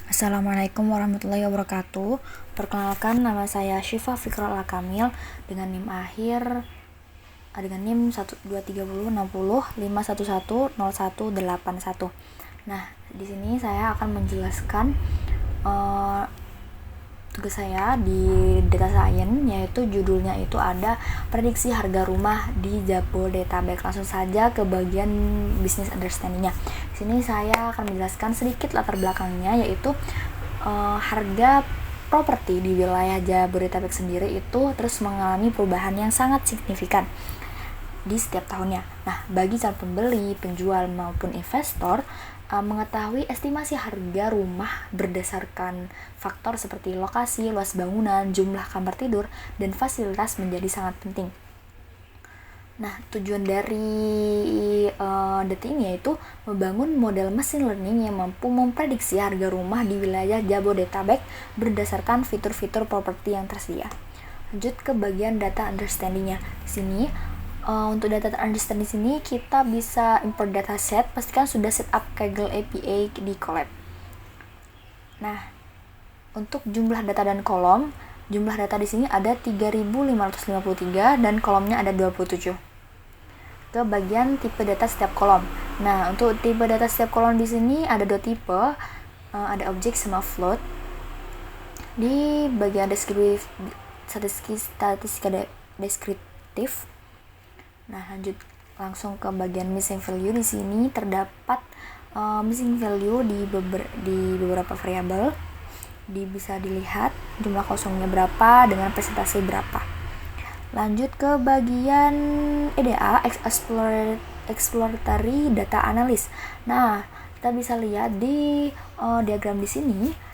Assalamualaikum warahmatullahi wabarakatuh. Perkenalkan, nama saya Syifa Fikrul Kamil dengan NIM akhir dengan NIM 1230605110181. Nah, di sini saya akan menjelaskan tugas saya di data science, yaitu judulnya itu ada prediksi harga rumah di Jabodetabek. Langsung saja ke bagian business understanding-nya. Di sini saya akan menjelaskan sedikit latar belakangnya, yaitu harga properti di wilayah Jabodetabek sendiri itu terus mengalami perubahan yang sangat signifikan di setiap tahunnya. Nah, bagi calon pembeli, penjual maupun investor, mengetahui estimasi harga rumah berdasarkan faktor seperti lokasi, luas bangunan, jumlah kamar tidur, dan fasilitas menjadi sangat penting. Nah, tujuan dari data ini yaitu membangun model machine learning yang mampu memprediksi harga rumah di wilayah Jabodetabek berdasarkan fitur-fitur properti yang tersedia. Lanjut ke bagian data understanding-nya. Di sini untuk data understanding sini kita bisa import dataset, pastikan sudah setup Kaggle API di Colab. Nah, untuk jumlah data dan kolom, jumlah data di sini ada 3553 dan kolomnya ada 27. Ke bagian tipe data setiap kolom. Nah, untuk tipe data setiap kolom di sini ada dua tipe, ada objek sama float. Di bagian statistika deskriptif. Nah, lanjut langsung ke bagian missing value. Di sini terdapat missing value di beberapa variabel. Bisa dilihat jumlah kosongnya berapa dengan persentase berapa. Lanjut ke bagian EDA, exploratory data analysis. Nah, kita bisa lihat di diagram di sini.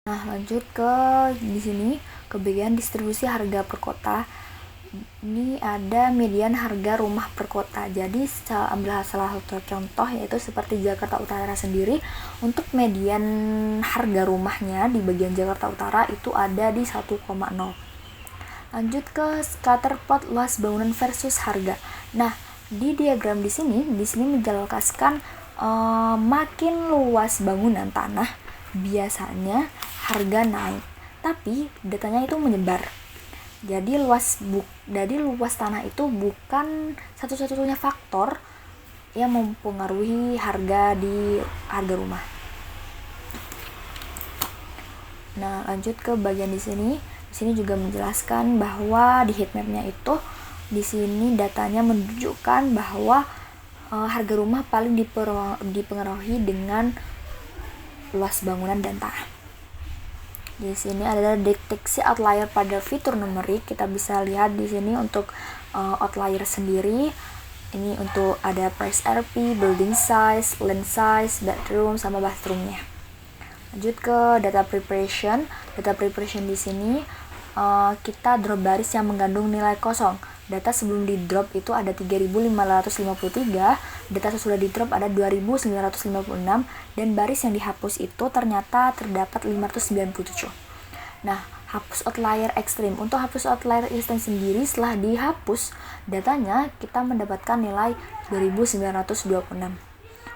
Nah, lanjut ke di sini ke bagian distribusi harga per kota. Ini ada median harga rumah per kota. Jadi ambil salah satu contoh, yaitu seperti Jakarta Utara sendiri. Untuk median harga rumahnya di bagian Jakarta Utara itu ada di 1,0. Lanjut ke scatter plot luas bangunan versus harga. Nah, di diagram di sini menjelaskan makin luas bangunan tanah biasanya harga naik, tapi datanya itu menyebar. Jadi luas tanah itu bukan satu-satunya faktor yang mempengaruhi harga rumah. Nah, lanjut ke bagian di sini. Di sini juga menjelaskan bahwa di heatmap-nya itu di sini datanya menunjukkan bahwa harga rumah paling dipengaruhi dengan luas bangunan dan tanah. Di sini ada deteksi outlier pada fitur numerik. Kita bisa lihat di sini untuk outlier sendiri. Ini untuk ada price RP, building size, land size, bedroom sama bathroomnya. Lanjut ke data preparation. Data preparation di sini kita drop baris yang mengandung nilai kosong. Data sebelum di drop itu ada 3553, data sesudah di drop ada 2956, dan baris yang dihapus itu ternyata terdapat 597. Nah, hapus outlier ekstrim. Untuk hapus outlier ekstrim sendiri, setelah dihapus datanya kita mendapatkan nilai 2926.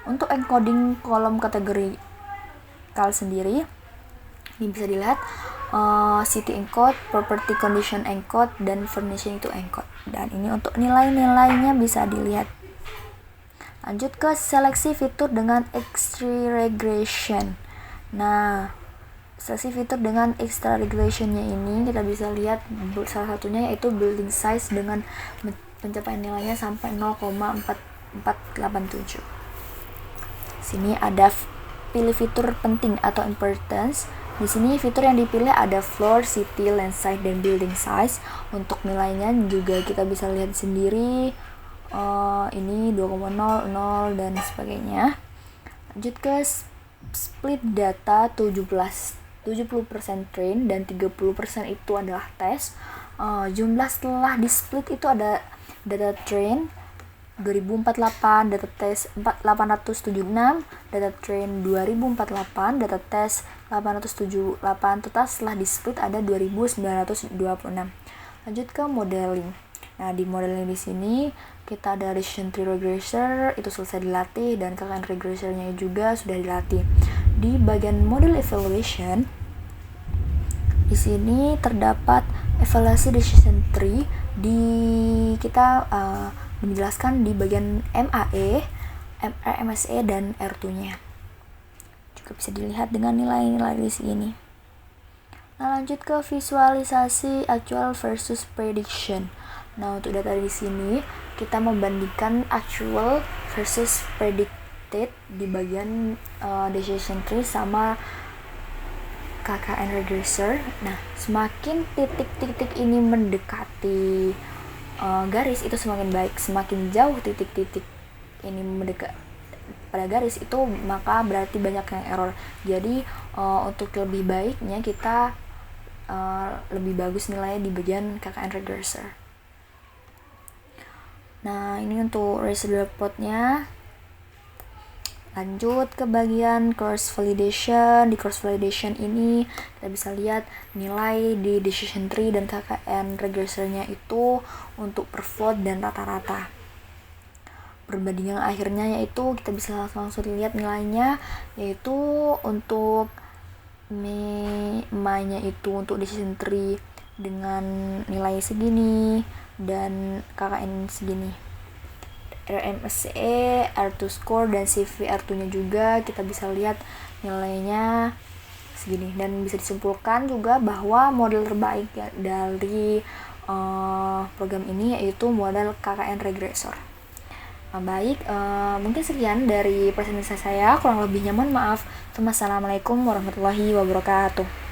Untuk encoding kolom kategori sendiri, ini bisa dilihat city encode, property condition encode, dan furnishing itu encode. Dan ini untuk nilai-nilainya bisa dilihat. Lanjut ke seleksi fitur dengan extra regression. Nah, seleksi fitur dengan extra regressionnya ini kita bisa lihat salah satunya yaitu building size dengan pencapaian nilainya sampai 0,4487. Sini ada pilih fitur penting atau importance. Di sini fitur yang dipilih ada floor, city, land size, dan building size. Untuk nilainya juga kita bisa lihat sendiri. Ini 2,00 dan sebagainya. Lanjut ke split data 70% train dan 30% itu adalah tes. Jumlah setelah di split itu ada data train 2048, data test 876, data train 2048, data test 878, total setelah di split ada 2926. Lanjut ke modeling. Nah, di modeling di sini kita ada decision tree regressor itu selesai dilatih, dan KKN regressornya juga sudah dilatih. Di bagian model evaluation di sini terdapat evaluasi decision tree di kita menjelaskan di bagian MAE, MSE, dan R2-nya. Juga bisa dilihat dengan nilai-nilai di sini. Nah, lanjut ke visualisasi actual versus prediction. Nah, untuk data di sini kita membandingkan actual versus predicted di bagian decision tree sama KKN regressor. Nah, semakin titik-titik ini mendekati garis itu semakin baik. Semakin jauh titik-titik ini mendekat pada garis itu, maka berarti banyak yang error. Jadi untuk lebih baiknya kita lebih bagus nilainya di bagian KKN regressor. Nah, ini untuk residual plotnya. Lanjut ke bagian cross validation. Di cross validation ini kita bisa lihat nilai di decision tree dan KKN regressornya itu untuk per float dan rata-rata. Perbandingan akhirnya yaitu kita bisa langsung lihat nilainya, yaitu untuk MAE-nya itu untuk decision tree dengan nilai segini dan KKN segini. RMSE, R2 score, dan CV R2-nya juga kita bisa lihat nilainya segini, dan bisa disimpulkan juga bahwa model terbaik dari program ini yaitu model KKN regressor. Baik, mungkin sekian dari presentasi saya, kurang lebihnya mohon maaf. Wassalamualaikum warahmatullahi wabarakatuh.